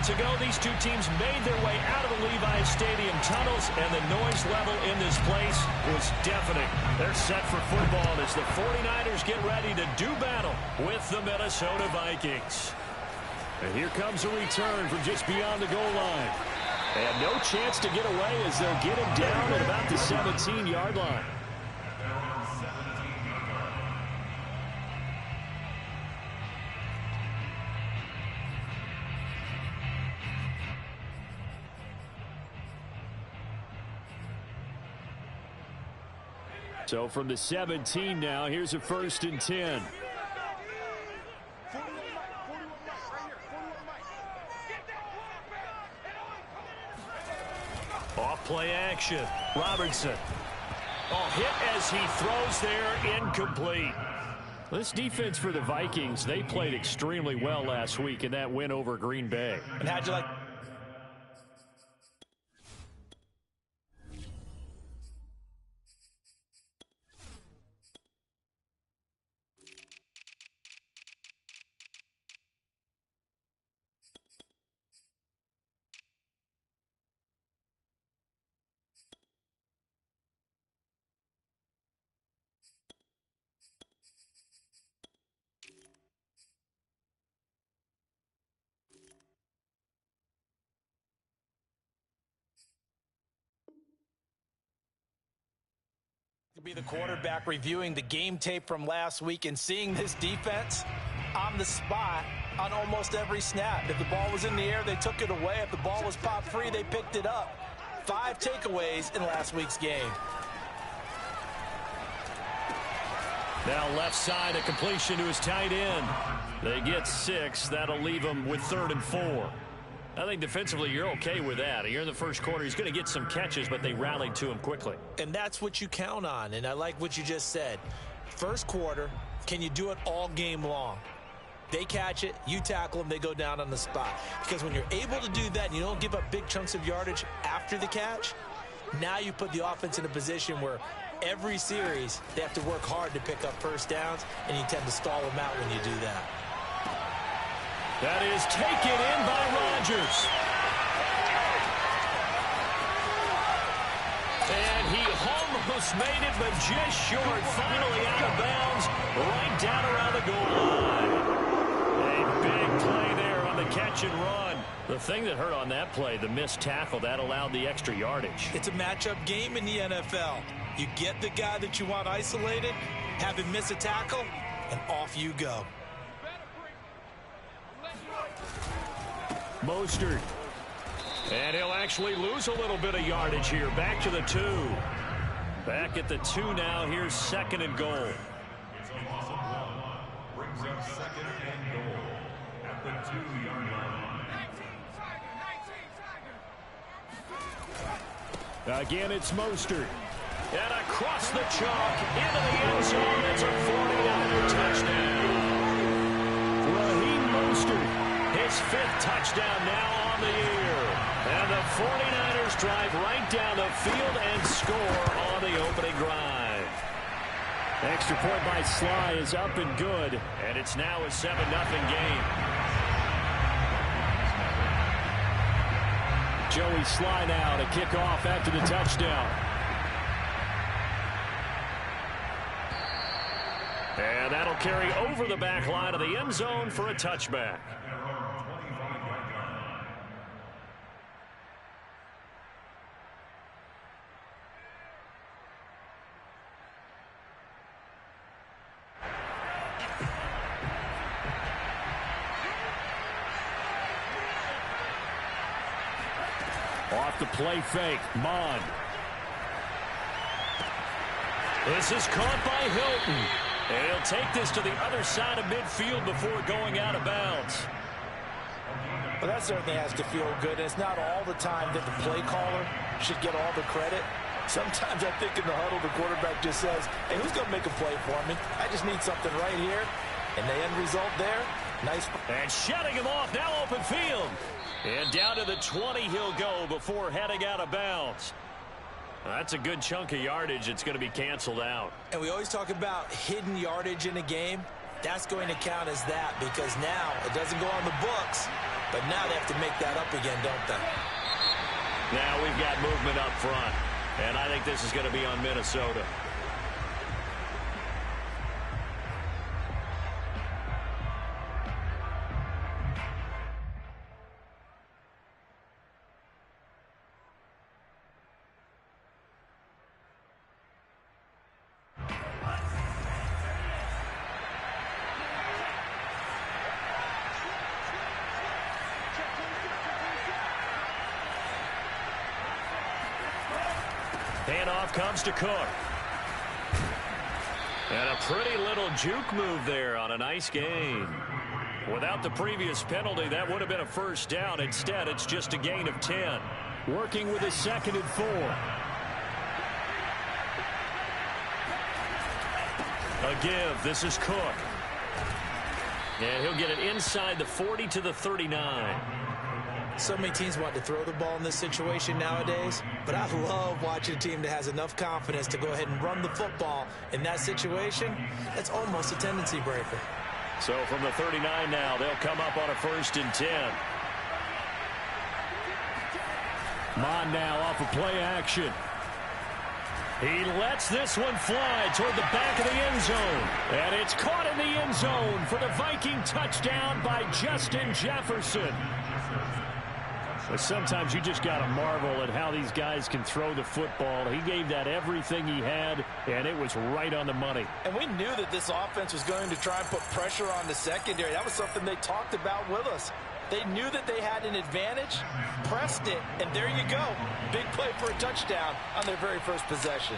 minutes ago, these two teams made their way out of the Levi Stadium tunnels, and the noise level in this place was deafening. They're set for football as the 49ers get ready to do battle with the Minnesota Vikings. And here comes a return from just beyond the goal line. And no chance to get away as they'll get him down at about the 17-yard line. So from the 17 now, here's a 1st and 10. Off play action. Robertson. Oh, hit as he throws there, incomplete. This defense for the Vikings, they played extremely well last week in that win over Green Bay. And how'd you like? Be the quarterback reviewing the game tape from last week and seeing this defense on the spot on almost every snap. If the ball was in the air, they took it away. If the ball was popped free, they picked it up. 5 takeaways in last week's game. Now left side, a completion to his tight end. They get 6. That'll leave him with 3rd and 4. I think defensively you're okay with that. Here in the first quarter, he's going to get some catches, but they rallied to him quickly. And that's what you count on, and I like what you just said. First quarter, can you do it all game long? They catch it, you tackle them, they go down on the spot. Because when you're able to do that and you don't give up big chunks of yardage after the catch, now you put the offense in a position where every series they have to work hard to pick up first downs, and you tend to stall them out when you do that. That is taken in by Rodgers. And he almost made it, but just short. Finally out of bounds, right down around the goal line. A big play there on the catch and run. The thing that hurt on that play, the missed tackle, that allowed the extra yardage. It's a matchup game in the NFL. You get the guy that you want isolated, have him miss a tackle, and off you go. Mostert. And he'll actually lose a little bit of yardage here. Back to the 2. Back at the 2 now. Here's 2nd and goal. Brings up 2nd and goal at the 2-yard line. Again, it's Mostert. And across the chalk into the end zone. It's a 49er touchdown. Raheem Mostert. His 5th touchdown now on the year. And the 49ers drive right down the field and score on the opening drive. Extra point by Sly is up and good. And it's now a 7-0 game. Joey Sly now to kick off after the touchdown. And that'll carry over the back line of the end zone for a touchback. Off the play fake, Mond. This is caught by Hilton. And he'll take this to the other side of midfield before going out of bounds. Well, that certainly has to feel good. It's not all the time that the play caller should get all the credit. Sometimes I think in the huddle, the quarterback just says, hey, who's going to make a play for me? I just need something right here. And the end result there, nice. And shutting him off, now open field. And down to the 20 he'll go before heading out of bounds. That's a good chunk of yardage. It's going to be canceled out. And we always talk about hidden yardage in a game. That's going to count as that because now it doesn't go on the books. But now they have to make that up again, don't they? Now we've got movement up front, and I think this is going to be on Minnesota. Handoff comes to Cook. And a pretty little juke move there on a nice gain. Without the previous penalty, that would have been a first down. Instead, it's just a gain of 10. Working with a 2nd and 4. A give. This is Cook. And he'll get it inside the 40 to the 39. So many teams want to throw the ball in this situation nowadays, but I love watching a team that has enough confidence to go ahead and run the football in that situation. That's almost a tendency breaker. So from the 39 now, they'll come up on a 1st and 10. Mond now off of play action. He lets this one fly toward the back of the end zone. And it's caught in the end zone for the Viking touchdown by Justin Jefferson. But sometimes you just got to marvel at how these guys can throw the football. He gave that everything he had, and it was right on the money. And we knew that this offense was going to try and put pressure on the secondary. That was something they talked about with us. They knew that they had an advantage, pressed it, and there you go. Big play for a touchdown on their very first possession.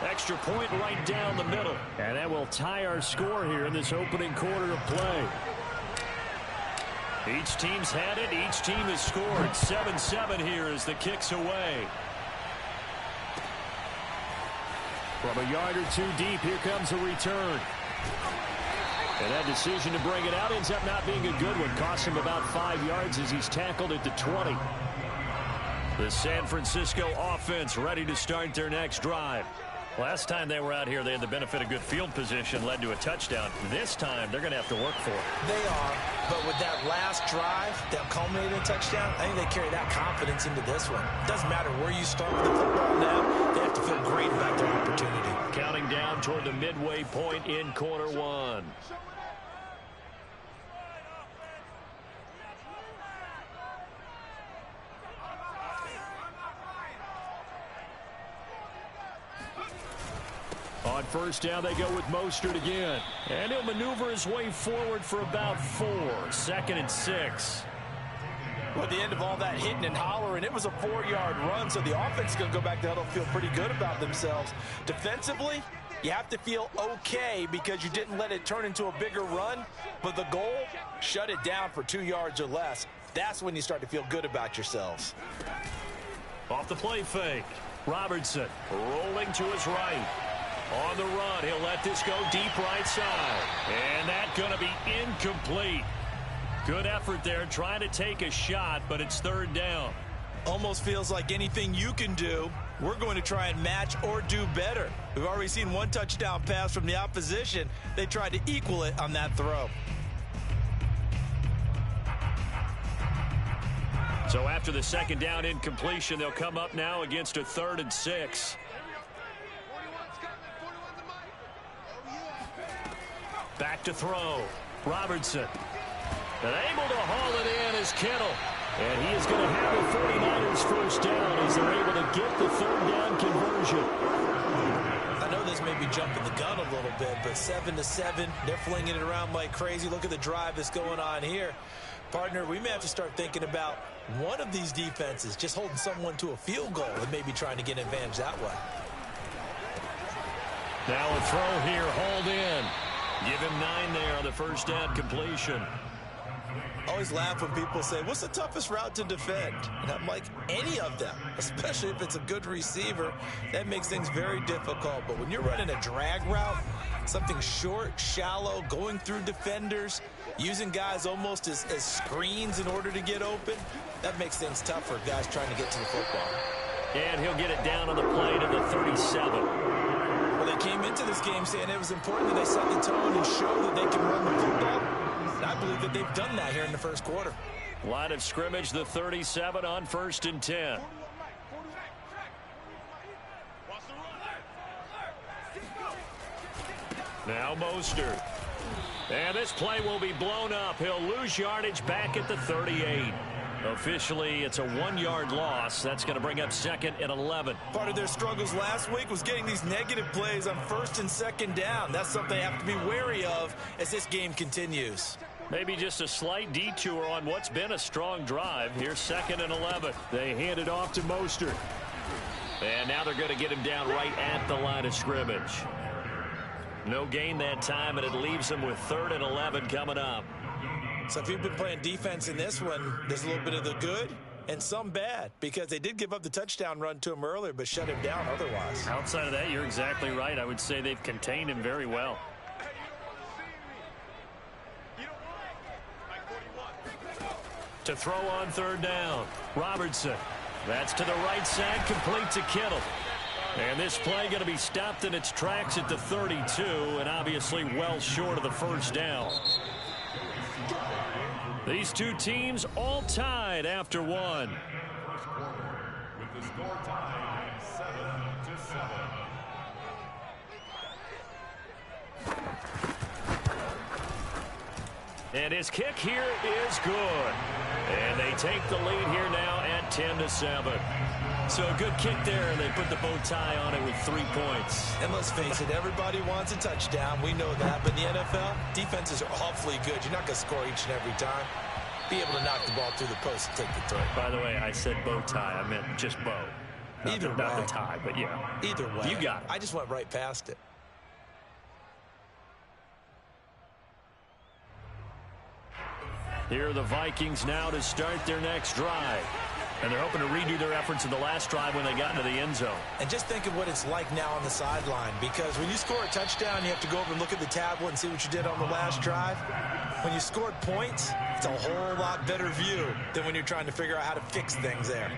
Extra point right down the middle. And that will tie our score here in this opening quarter of play. Each team's had it. Each team has scored. 7-7 here as the kick's away. From a yard or two deep, here comes a return. And that decision to bring it out ends up not being a good one. Costs him about 5 yards as he's tackled at the 20. The San Francisco offense ready to start their next drive. Last time they were out here, they had the benefit of good field position, led to a touchdown. This time, they're going to have to work for it. They are, but with that last drive that culminated in a touchdown, I think they carry that confidence into this one. It doesn't matter where you start with the football now. They have to feel great about their opportunity. Counting down toward the midway point in quarter one. On first down, they go with Mostert again. And he'll maneuver his way forward for about 4. 2nd and 6. Well, at the end of all that hitting and hollering, it was a 4-yard run, so the offense is going to go back to huddle, feel pretty good about themselves. Defensively, you have to feel okay because you didn't let it turn into a bigger run, but the goal, shut it down for 2 yards or less. That's when you start to feel good about yourselves. Off the play fake. Robertson rolling to his right. On the run, he'll let this go deep right side. And that's going to be incomplete. Good effort there, trying to take a shot, but it's 3rd down. Almost feels like anything you can do, we're going to try and match or do better. We've already seen one touchdown pass from the opposition. They tried to equal it on that throw. So after the 2nd down incompletion, they'll come up now against a 3rd and 6. Back to throw. Robertson. And able to haul it in is Kittle. And he is going to have the 49ers first down as they're able to get the 3rd down conversion. I know this may be jumping the gun a little bit, but 7-7, they're flinging it around like crazy. Look at the drive that's going on here. Partner, we may have to start thinking about one of these defenses just holding someone to a field goal and maybe trying to get an advantage that way. Now a throw here, hauled in. Give him 9 there on the first down completion. I always laugh when people say, what's the toughest route to defend? And I'm like, any of them, especially if it's a good receiver. That makes things very difficult. But when you're running a drag route, something short, shallow, going through defenders, using guys almost as screens in order to get open, that makes things tough for guys trying to get to the football. And he'll get it down on the play to the 37. Well, they came came into this game saying it was important that they set the tone and show that they can run the football. And I believe that they've done that here in the first quarter. Line of scrimmage, the 37 on 1st and 10. Now Mostert. And this play will be blown up. He'll lose yardage back at the 38. Officially, it's a 1-yard loss. That's going to bring up 2nd and 11. Part of their struggles last week was getting these negative plays on 1st and 2nd down. That's something they have to be wary of as this game continues. Maybe just a slight detour on what's been a strong drive. Here's 2nd and 11. They hand it off to Mostert. And now they're going to get him down right at the line of scrimmage. No gain that time, and it leaves them with 3rd and 11 coming up. So if you've been playing defense in this one, there's a little bit of the good and some bad, because they did give up the touchdown run to him earlier but shut him down otherwise. Outside of that, you're exactly right. I would say they've contained him very well. To throw on 3rd down, Robertson. That's to the right side, complete to Kittle. And this play going to be stopped in its tracks at the 32, and obviously well short of the 1st down. These two teams all tied after one. With the score tied 7-7. And his kick here is good. And they take the lead here now at 10-7. So a good kick there, and they put the bow tie on it with 3 points. And let's face it, everybody wants a touchdown. We know that. But in the NFL, defenses are awfully good. You're not going to score each and every time. Be able to knock the ball through the post and take the throw. By the way, I said bow tie. I meant just bow. Not the tie, but yeah. Either way. You got it. I just went right past it. Here are the Vikings now to start their next drive. And they're hoping to redo their efforts in the last drive when they got into the end zone. And just think of what it's like now on the sideline, because when you score a touchdown, you have to go over and look at the tablet and see what you did on the last drive. When you scored points, it's a whole lot better view than when you're trying to figure out how to fix things there.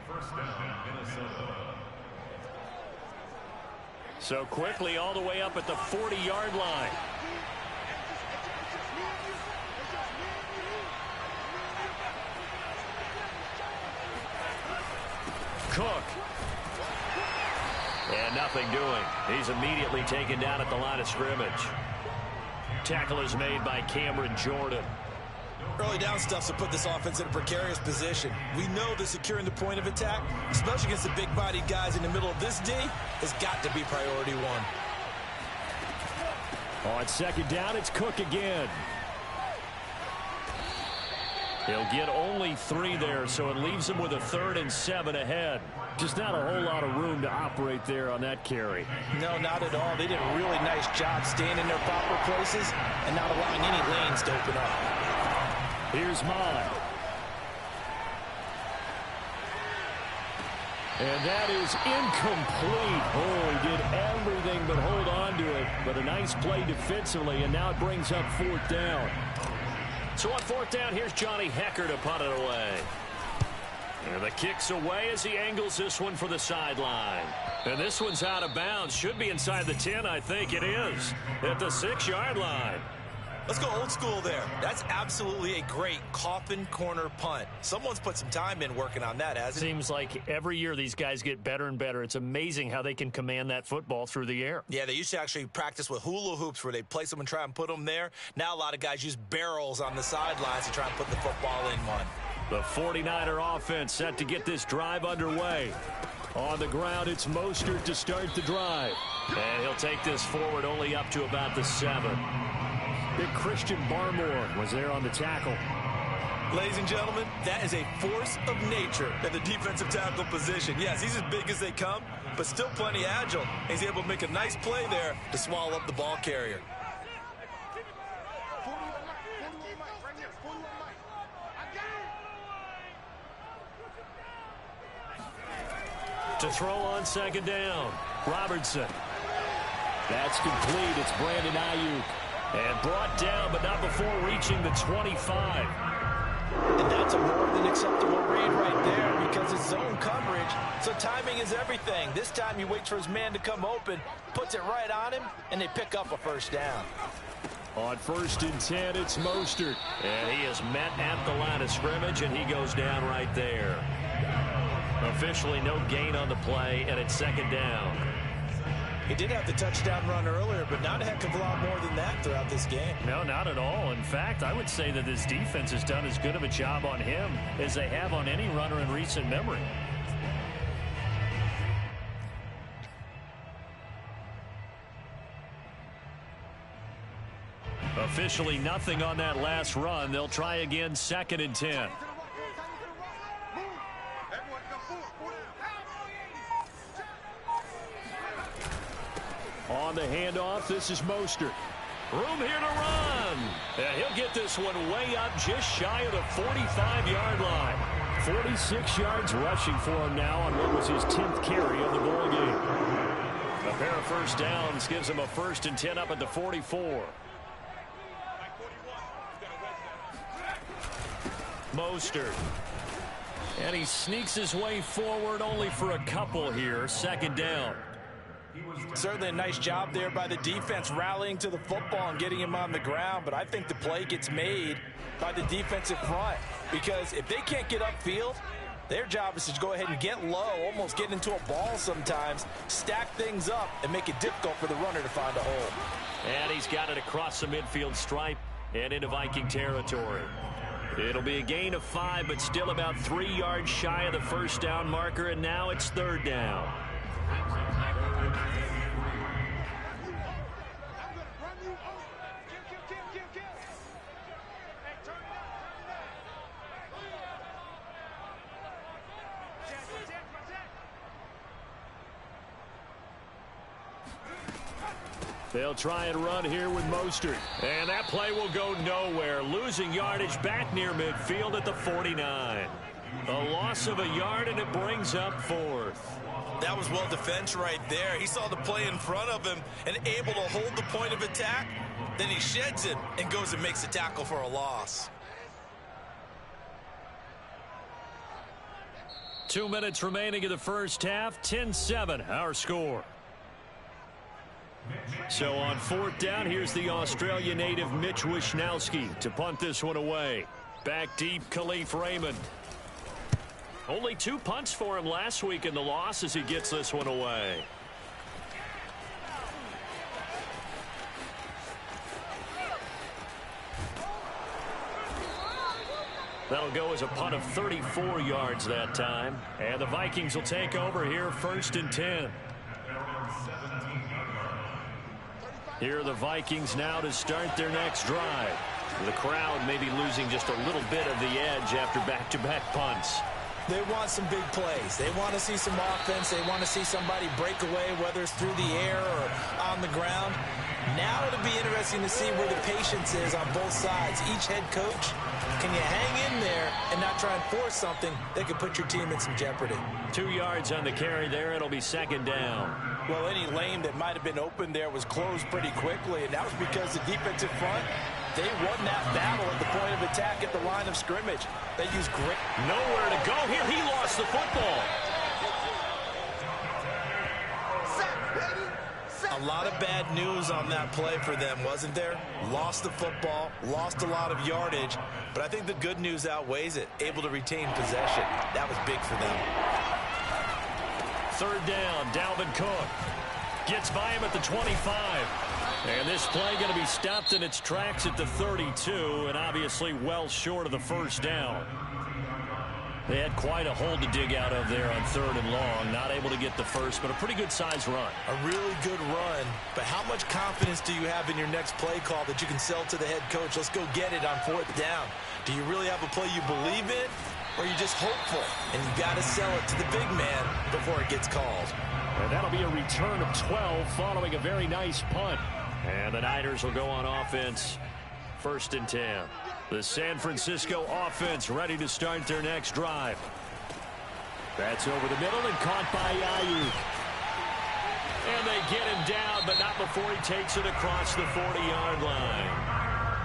1st down, Minnesota. So quickly all the way up at the 40-yard line. Cook. And nothing doing. He's immediately taken down at the line of scrimmage. Tackle is made by Cameron Jordan. Early down stuff to put this offense in a precarious position. We know that securing the point of attack, especially against the big-bodied guys in the middle of this D, has got to be priority one. On 2nd down, it's Cook again. He'll get only 3 there, so it leaves him with a 3rd and 7 ahead. Just not a whole lot of room to operate there on that carry. No, not at all. They did a really nice job staying in their proper places and not allowing any lanes to open up. Here's Mine. And that is incomplete. Oh, he did everything but hold on to it. But a nice play defensively, and now it brings up 4th down. So on 4th down, here's Johnny Hekker to punt it away. And the kick's away as he angles this one for the sideline. And this one's out of bounds. Should be inside the 10, I think it is. At the 6-yard line. Let's go old school there. That's absolutely a great coffin corner punt. Someone's put some time in working on that, hasn't it? Seems like every year these guys get better and better. It's amazing how they can command that football through the air. Yeah, they used to actually practice with hula hoops where they place them and try and put them there. Now a lot of guys use barrels on the sidelines to try and put the football in one. The 49er offense set to get this drive underway. On the ground, it's Mostert to start the drive. And he'll take this forward only up to about the 7. Big Christian Barmore was there on the tackle. Ladies and gentlemen, that is a force of nature at the defensive tackle position. Yes, he's as big as they come, but still plenty agile. He's able to make a nice play there to swallow up the ball carrier. To throw on 2nd down, Robertson. That's complete. It's Brandon Ayuk. And brought down, but not before reaching the 25. And that's a more than acceptable read right there because it's zone coverage. So timing is everything. This time he waits for his man to come open, puts it right on him, and they pick up a first down. On 1st and 10, it's Mostert. And he is met at the line of scrimmage, and he goes down right there. Officially no gain on the play, and it's 2nd down. He did have the touchdown run earlier, but not a heck of a lot more than that throughout this game. No, not at all. In fact, I would say that this defense has done as good of a job on him as they have on any runner in recent memory. Officially nothing on that last run. They'll try again, 2nd and 10. On the handoff, this is Mostert. Room here to run. And he'll get this one way up just shy of the 45-yard line. 46 yards rushing for him now on what was his 10th carry of the ball game. A pair of first downs gives him a 1st and 10 up at the 44. Mostert. And he sneaks his way forward only for a couple here. 2nd down. Certainly a nice job there by the defense rallying to the football and getting him on the ground, but I think the play gets made by the defensive front because if they can't get upfield, their job is to go ahead and get low, almost get into a ball sometimes, stack things up, and make it difficult for the runner to find a hole. And he's got it across the midfield stripe and into Viking territory. It'll be a gain of 5, but still about 3 yards shy of the first down marker, and now it's 3rd down. They'll try and run here with Mostert. And that play will go nowhere. Losing yardage back near midfield at the 49. A loss of a yard, and it brings up 4th. That was well defense right there. He saw the play in front of him and able to hold the point of attack. Then he sheds it and goes and makes a tackle for a loss. 2 minutes remaining in the first half. 10-7, our score. So on 4th down, here's the Australia native Mitch Wishnowsky to punt this one away. Back deep, Khalif Raymond. Only 2 punts for him last week in the loss as he gets this one away. That'll go as a punt of 34 yards that time. And the Vikings will take over here, 1st and 10. Here are the Vikings now to start their next drive. The crowd may be losing just a little bit of the edge after back-to-back punts. They want some big plays. They want to see some offense. They want to see somebody break away, whether it's through the air or on the ground. Now it'll be interesting to see where the patience is on both sides. Each head coach, can you hang in there and not try and force something that could put your team in some jeopardy? 2 yards on the carry there. It'll be 2nd down. Well, any lane that might have been open there was closed pretty quickly, and that was because the defensive front, they won that battle at the point of attack at the line of scrimmage. They used great. Nowhere to go here. He lost the football. A lot of bad news on that play for them, wasn't there? Lost the football, lost a lot of yardage, but I think the good news outweighs it. Able to retain possession. That was big for them. 3rd down, Dalvin Cook. Gets by him at the 25. And this play going to be stopped in its tracks at the 32, and obviously well short of the first down. They had quite a hole to dig out of there on 3rd and long. Not able to get the first, but a pretty good size run. A really good run, but how much confidence do you have in your next play call that you can sell to the head coach? Let's go get it on 4th down. Do you really have a play you believe in, or are you just hopeful? And you got to sell it to the big man before it gets called. And that'll be a return of 12 following a very nice punt. And the Niners will go on offense, 1st and 10. The San Francisco offense ready to start their next drive. That's over the middle and caught by Ayuk. And they get him down, but not before he takes it across the 40-yard line.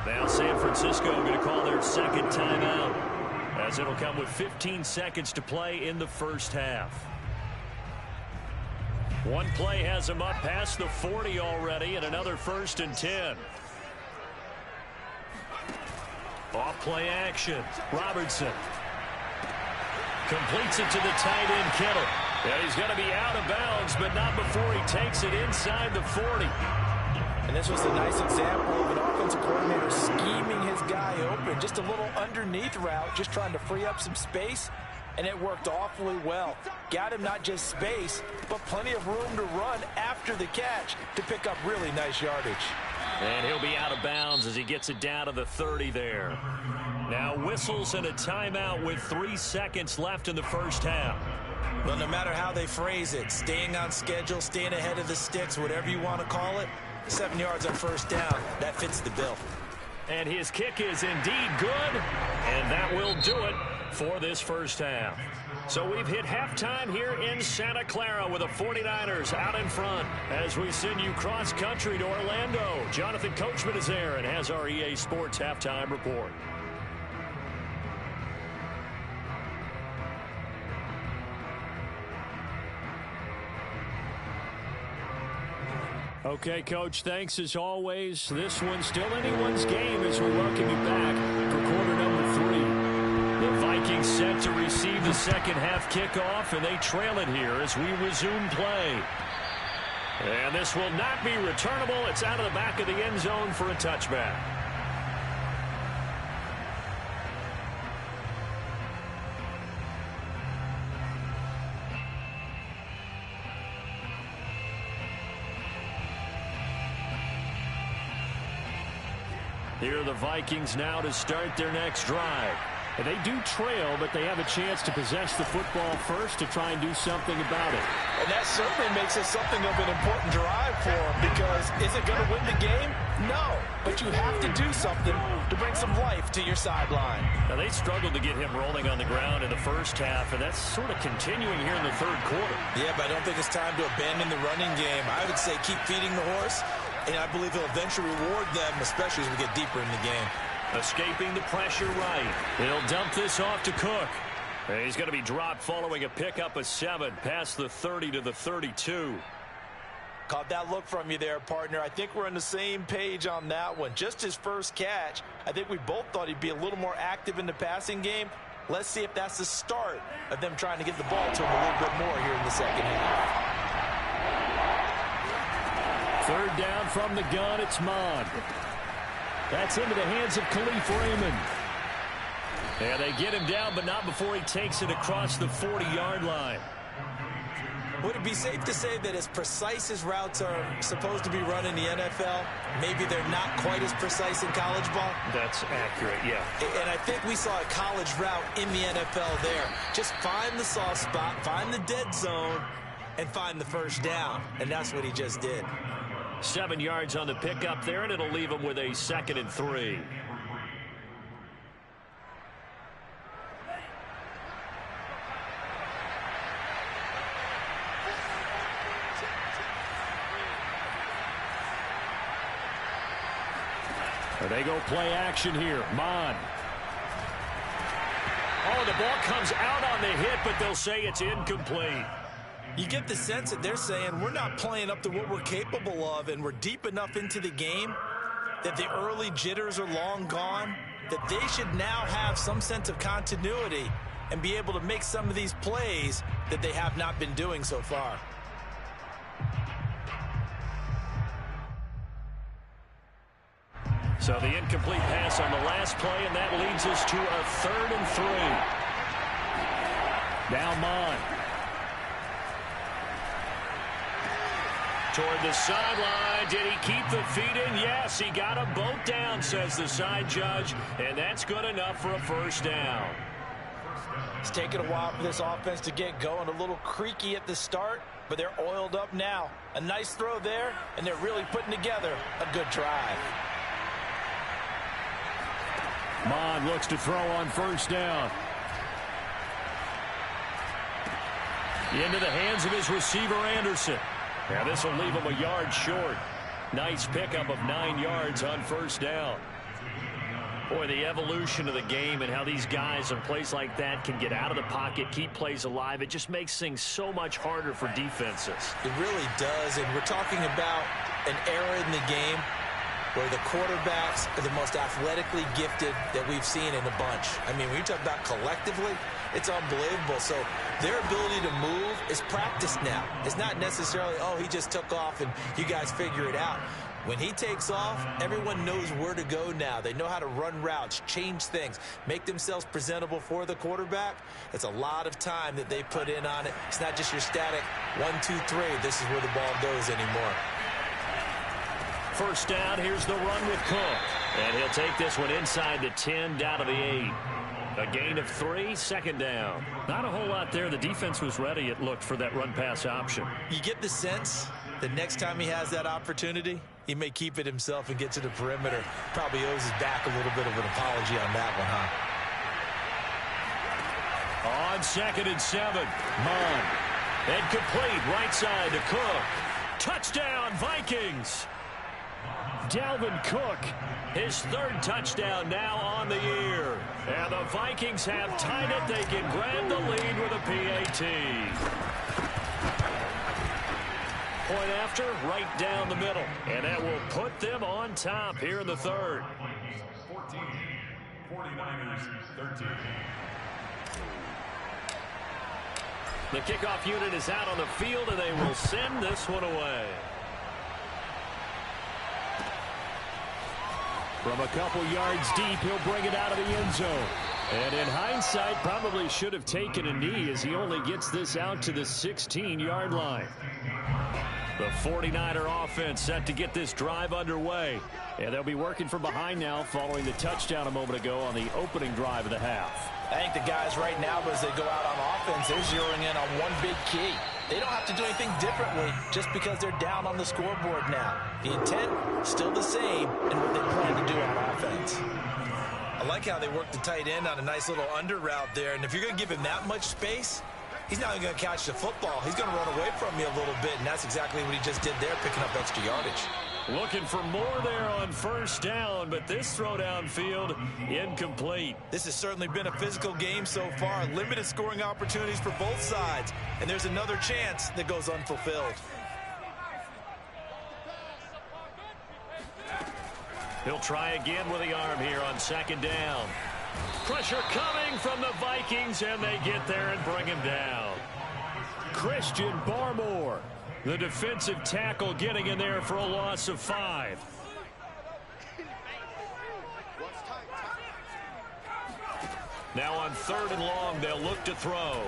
Now San Francisco going to call their 2nd timeout. as it'll come with 15 seconds to play in the first half. One play has him up past the 40 already, and another 1st and 10. Off play action. Robertson completes it to the tight end, Kittle. And he's going to be out of bounds, but not before he takes it inside the 40. And this was a nice example of an offensive coordinator scheming his guy open. Just a little underneath route, just trying to free up some space. And it worked awfully well. Got him not just space, but plenty of room to run after the catch to pick up really nice yardage. And he'll be out of bounds as he gets it down to the 30 there. Now whistles and a timeout with 3 seconds left in the first half. Well, no matter how they phrase it, staying on schedule, staying ahead of the sticks, whatever you want to call it, 7 yards on first down, that fits the bill. And his kick is indeed good, and that will do it for this first half. So we've hit halftime here in Santa Clara with the 49ers out in front as we send you cross-country to Orlando. Jonathan Coachman is there and has our EA Sports halftime report. Okay, Coach, thanks as always. This one's still anyone's game as we welcome you back for quarter number 3. The Vikings set to receive the second half kickoff, and they trail it here as we resume play. And this will not be returnable. It's out of the back of the end zone for a touchback. Here are the Vikings now to start their next drive. And they do trail, but they have a chance to possess the football first to try and do something about it. And that certainly makes it something of an important drive for them, because is it going to win the game? No. But you have to do something to bring some life to your sideline. Now, they struggled to get him rolling on the ground in the first half, and that's sort of continuing here in the third quarter. Yeah, but I don't think it's time to abandon the running game. I would say keep feeding the horse, and I believe he'll eventually reward them, especially as we get deeper in the game. Escaping the pressure right. He'll dump this off to Cook. And he's going to be dropped following a pickup of 7 past the 30 to the 32. Caught that look from you there, partner. I think we're on the same page on that one. Just his first catch, I think we both thought he'd be a little more active in the passing game. Let's see if that's the start of them trying to get the ball to him a little bit more here in the second half. Third down from the gun, it's Mond. That's into the hands of Khalif Raymond. And they get him down, but not before he takes it across the 40-yard line. Would it be safe to say that as precise as routes are supposed to be run in the NFL, maybe they're not quite as precise in college ball? That's accurate, yeah. And I think we saw a college route in the NFL there. Just find the soft spot, find the dead zone, and find the first down. And that's what he just did. 7 yards on the pickup there, and it'll leave him with a 2nd and 3. They go play action here. Mond. Oh, the ball comes out on the hit, but they'll say it's incomplete. You get the sense that they're saying we're not playing up to what we're capable of, and we're deep enough into the game that the early jitters are long gone, that they should now have some sense of continuity and be able to make some of these plays that they have not been doing so far. So the incomplete pass on the last play, and that leads us to a 3rd and 3. Now Mond. Toward the sideline. Did he keep the feet in? Yes, he got them both down, says the side judge, and that's good enough for a first down. It's taken a while for this offense to get going. A little creaky at the start, but they're oiled up now. A nice throw there, and they're really putting together a good drive. Mond looks to throw on first down. Into the hands of his receiver, Anderson. Now this will leave him a yard short. Nice pickup of 9 yards on first down. Boy, the evolution of the game and how these guys on plays like that can get out of the pocket, keep plays alive, it just makes things so much harder for defenses. It really does, and we're talking about an era in the game where the quarterbacks are the most athletically gifted that we've seen in a bunch. I mean, when you talk about collectively, it's unbelievable. So their ability to move is practiced now. It's not necessarily, oh, he just took off and you guys figure it out. When he takes off, everyone knows where to go now. They know how to run routes, change things, make themselves presentable for the quarterback. It's a lot of time that they put in on it. It's not just your static 1, 2, 3. This is where the ball goes anymore. First down, here's the run with Cook. And he'll take this one inside the 10, down to the 8. A gain of 3, second down. Not a whole lot there. The defense was ready, it looked, for that run-pass option. You get the sense that next time he has that opportunity, he may keep it himself and get to the perimeter. Probably owes his back a little bit of an apology on that one, huh? On 2nd and 7, Mond. And complete right side to Cook. Touchdown, Vikings. Dalvin Cook, his 3rd touchdown now on the year. And the Vikings have tied it. They can grab the lead with a PAT. Point after, right down the middle. And that will put them on top here in the 3rd. 14, 49ers 13. The kickoff unit is out on the field, and they will send this one away. From a couple yards deep, he'll bring it out of the end zone. And in hindsight, probably should have taken a knee as he only gets this out to the 16-yard line. The 49er offense set to get this drive underway. And they'll be working from behind now following the touchdown a moment ago on the opening drive of the half. I think the guys right now, as they go out on offense, they're zeroing in on one big key. They don't have to do anything differently just because they're down on the scoreboard now. The intent, still the same, and what they plan to do on offense. I like how they work the tight end on a nice little under route there. And if you're going to give him that much space, he's not even going to catch the football. He's going to run away from you a little bit, and that's exactly what he just did there, picking up extra yardage. Looking for more there on first down, but this throw downfield incomplete. This has certainly been a physical game so far. Limited scoring opportunities for both sides, and there's another chance that goes unfulfilled. He'll try again with the arm here on 2nd down. Pressure coming from the Vikings, and they get there and bring him down. Christian Barmore, the defensive tackle, getting in there for a loss of 5. Now on 3rd and long, they'll look to throw.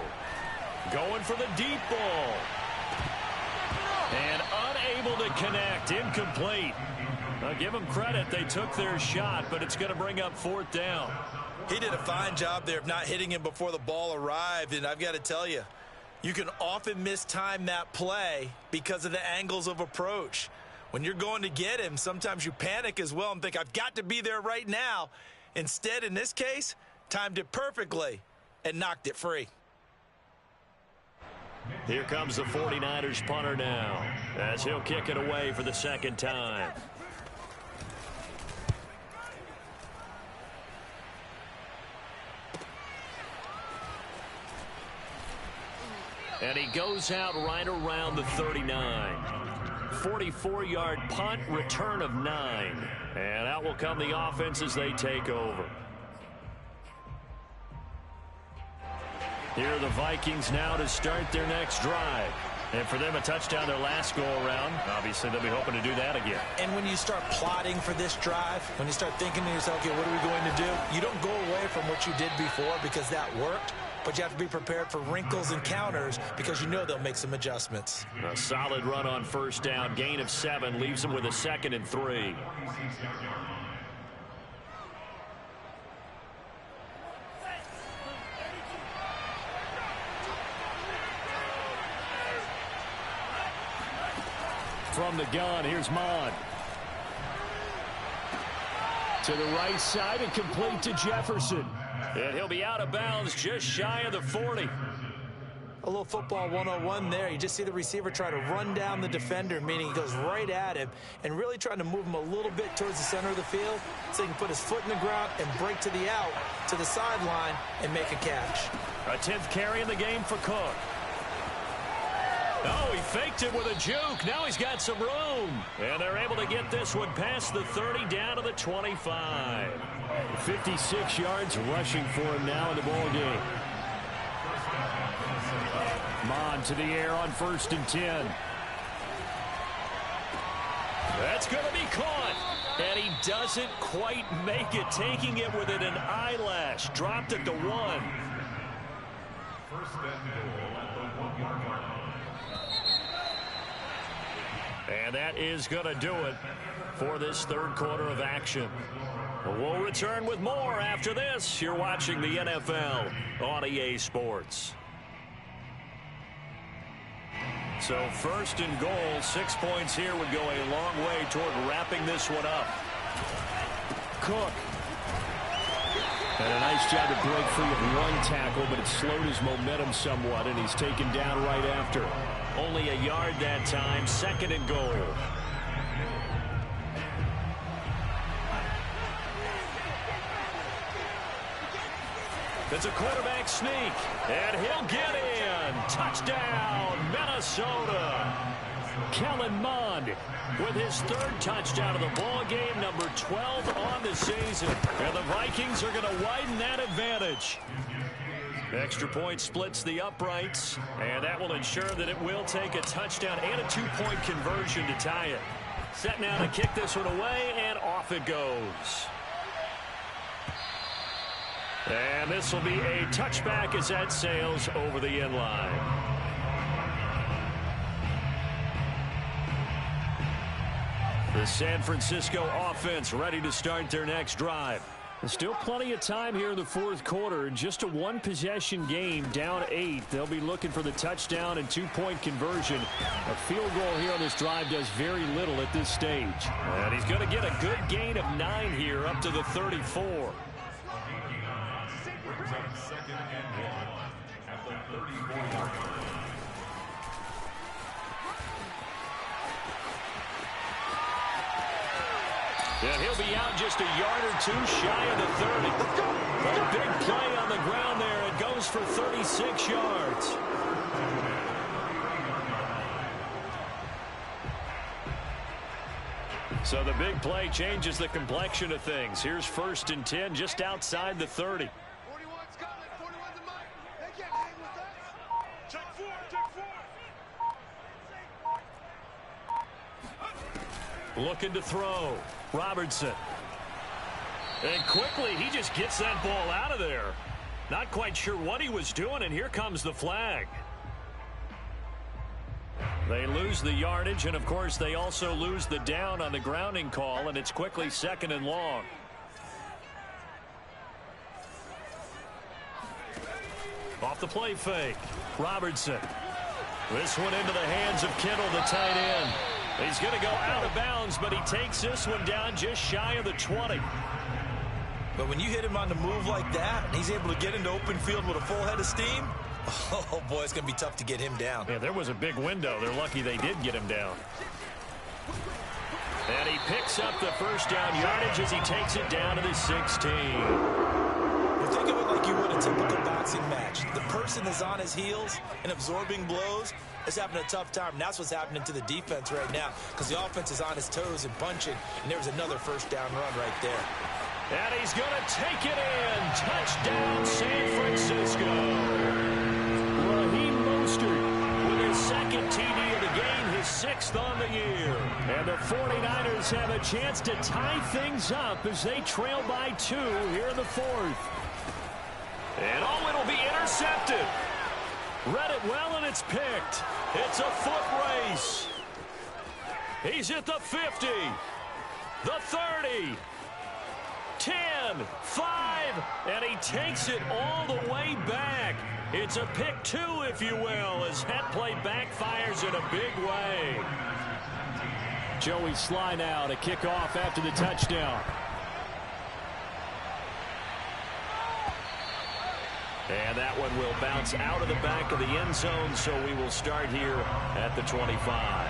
Going for the deep ball. And unable to connect, incomplete. Now give them credit, they took their shot, but it's going to bring up 4th down. He did a fine job there of not hitting him before the ball arrived, and I've got to tell you, you can often mistime that play because of the angles of approach. When you're going to get him, sometimes you panic as well and think, I've got to be there right now. Instead, in this case, timed it perfectly and knocked it free. Here comes the 49ers punter now, as he'll kick it away for the 2nd time. And he goes out right around the 39. 44-yard punt, return of 9. And out will come the offense as they take over. Here are the Vikings now to start their next drive. And for them, a touchdown their last go-around. Obviously, they'll be hoping to do that again. And when you start plotting for this drive, when you start thinking to yourself, okay, what are we going to do? You don't go away from what you did before because that worked. But you have to be prepared for wrinkles and counters because you know they'll make some adjustments. A solid run on first down. Gain of 7 leaves them with a 2nd and 3. From the gun, here's Mond. To the right side and complete to Jefferson. And he'll be out of bounds just shy of the 40. A little football 101 there. You just see the receiver try to run down the defender, meaning he goes right at him and really trying to move him a little bit towards the center of the field so he can put his foot in the ground and break to the out, to the sideline, and make a catch. A 10th carry in the game for Cook. Oh, he faked it with a juke. Now he's got some room. And they're able to get this one past the 30 down to the 25. 56 yards rushing for him now in the ball game. Mond to the air on 1st and 10. That's going to be caught. And he doesn't quite make it, taking it within an eyelash. Dropped at the 1. First and goal at the 1-yard line. And that is going to do it for this third quarter of action. We'll return with more after this. You're watching the NFL on EA Sports. So 1st and goal, 6 points here would go a long way toward wrapping this one up. Cook. And a nice job to break free of one tackle, but it slowed his momentum somewhat, and he's taken down right after. Only a yard that time, 2nd and goal. It's a quarterback sneak, and he'll get in. Touchdown, Minnesota. Kellen Mond with his 3rd touchdown of the ball game, number 12 on the season. And the Vikings are going to widen that advantage. Extra point splits the uprights, and that will ensure that it will take a touchdown and a 2-point conversion to tie it. Set now to kick this one away, and off it goes. And this will be a touchback as that sails over the end line. The San Francisco offense ready to start their next drive. There's still plenty of time here in the 4th quarter. Just a 1-possession game, down 8. They'll be looking for the touchdown and 2-point conversion. A field goal here on this drive does very little at this stage. And he's going to get a good gain of 9 here up to the 34. Brings up 2nd and 1 at the 34-yard line. And he'll be out just a yard or 2 shy of the 30. A big play on the ground there. It goes for 36 yards. So the big play changes the complexion of things. Here's 1st and 10 just outside the 30. 41's coming. 41's a mic. They can't hang with us. Check 4. Check 4. Looking to throw. Robertson. And quickly, he just gets that ball out of there. Not quite sure what he was doing, and here comes the flag. They lose the yardage, and of course, they also lose the down on the grounding call, and it's quickly 2nd and long. Off the play fake. Robertson. This one into the hands of Kittle, the tight end. He's going to go out of bounds, but he takes this one down just shy of the 20. But when you hit him on the move like that, and he's able to get into open field with a full head of steam, oh, boy, it's going to be tough to get him down. Yeah, there was a big window. They're lucky they did get him down. And he picks up the 1st down yardage as he takes it down to the 16. Well, think of it like you would a typical boxing match. The person is on his heels and absorbing blows is having a tough time. And that's what's happening to the defense right now because the offense is on his toes and punching, and there's another 1st down run right there. And he's going to take it in. Touchdown, San Francisco. Raheem Mostert with his 2nd TD of the game, his 6th on the year. And the 49ers have a chance to tie things up as they trail by 2 here in the 4th. And it'll be intercepted. Read it well, and it's picked. It's a foot race. He's at the 50, the 30, 10, 5, and he takes it all the way back. It's a pick 2, if you will, as that play backfires in a big way. Joey Sly now to kick off after the touchdown. And that one will bounce out of the back of the end zone, so we will start here at the 25.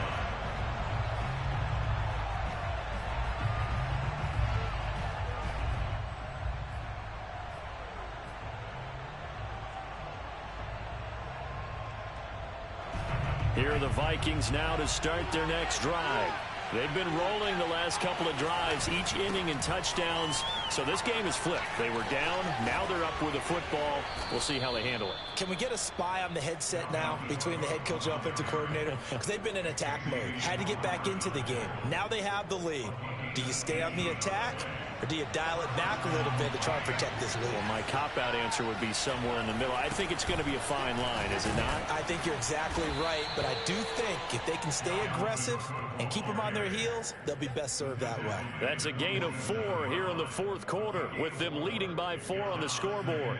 Here are the Vikings now to start their next drive. They've been rolling the last couple of drives, each inning in touchdowns. So this game is flipped. They were down. Now they're up with the football. We'll see how they handle it. Can we get a spy on the headset now between the head coach and offensive coordinator? Because they've been in attack mode. Had to get back into the game. Now they have the lead. Do you stay on the attack, or do you dial it back a little bit to try and protect this lead? Well, my cop-out answer would be somewhere in the middle. I think it's going to be a fine line, is it not? I think you're exactly right, but I do think if they can stay aggressive and keep them on their heels, they'll be best served that way. That's a gain of 4 here in the fourth quarter, with them leading by 4 on the scoreboard.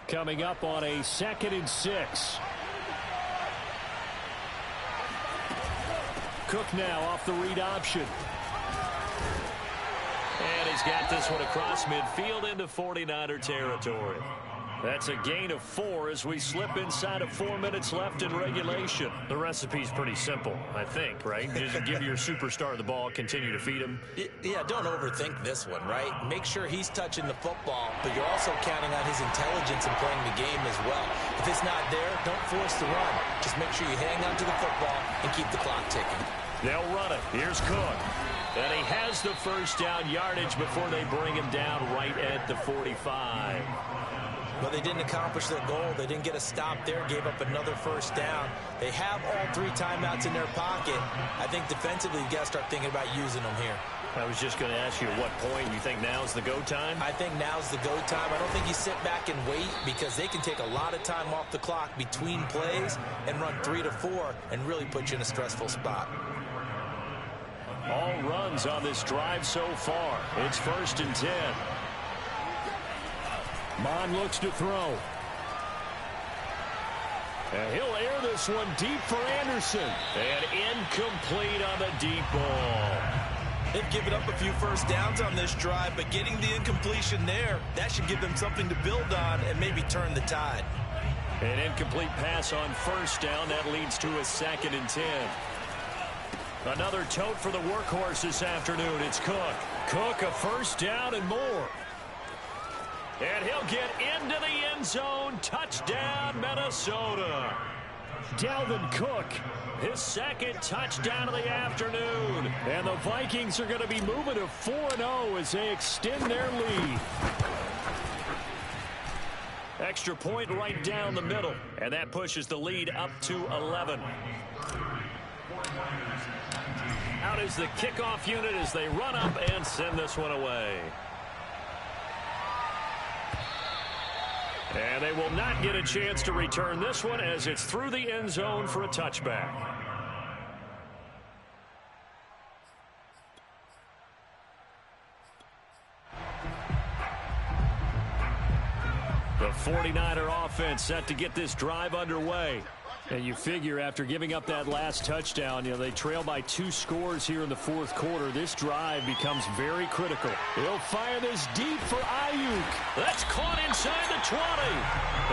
Coming up on a 2nd and 6. Cook now off the read option. And he's got this one across midfield into 49er territory. That's a gain of 4 as we slip inside of 4 minutes left in regulation. The recipe's pretty simple, I think, right? Just give your superstar the ball, continue to feed him. Yeah, don't overthink this one, right? Make sure he's touching the football, but you're also counting on his intelligence in playing the game as well. If it's not there, don't force the run. Just make sure you hang on to the football and keep the clock ticking. They'll run it. Here's Cook. And he has the first down yardage before they bring him down right at the 45. But they didn't accomplish their goal. They didn't get a stop there, gave up another first down. They have all 3 timeouts in their pocket. I think defensively, you've got to start thinking about using them here. I was just going to ask you at what point you think now's the go time? I think now's the go time. I don't think you sit back and wait, because they can take a lot of time off the clock between plays and run 3 to 4 and really put you in a stressful spot. All runs on this drive so far. It's 1st and 10. Mon looks to throw. And he'll air this one deep for Anderson. And incomplete on the deep ball. They've given up a few first downs on this drive, but getting the incompletion there, that should give them something to build on and maybe turn the tide. An incomplete pass on first down. That leads to a 2nd and 10. Another tote for the workhorse this afternoon. It's Cook. Cook, a first down and more. And he'll get into the end zone. Touchdown, Minnesota. Dalvin Cook, his 2nd touchdown of the afternoon. And the Vikings are going to be moving to 4-0 as they extend their lead. Extra point right down the middle. And that pushes the lead up to 11. Out is the kickoff unit as they run up and send this one away. And they will not get a chance to return this one as it's through the end zone for a touchback. The 49er offense set to get this drive underway. And you figure after giving up that last touchdown, they trail by 2 scores here in the fourth quarter. This drive becomes very critical. He'll fire this deep for Ayuk. That's caught inside the 20.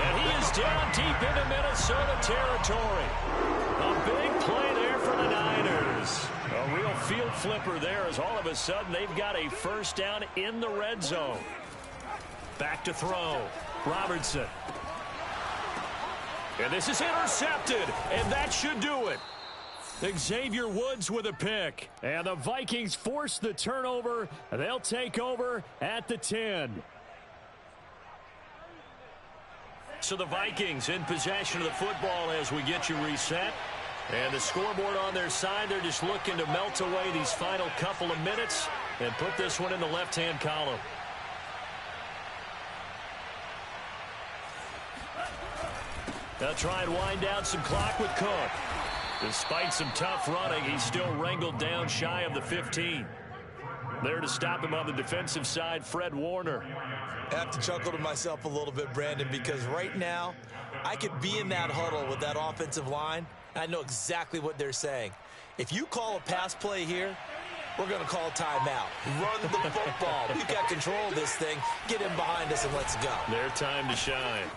And he is down deep into Minnesota territory. A big play there for the Niners. A real field flipper there as all of a sudden they've got a first down in the red zone. Back to throw. Robertson. And this is intercepted, and that should do it. Xavier Woods with a pick. And the Vikings force the turnover. They'll take over at the 10. So the Vikings in possession of the football as we get you reset. And the scoreboard on their side, they're just looking to melt away these final couple of minutes and put this one in the left-hand column. They'll try and wind down some clock with Cook. Despite some tough running, he's still wrangled down shy of the 15. There to stop him on the defensive side, Fred Warner. I have to chuckle to myself a little bit, Brandon, because right now I could be in that huddle with that offensive line, and I know exactly what they're saying. If you call a pass play here, we're going to call timeout. Run the football. We've got control of this thing. Get him behind us and let's go. Their time to shine.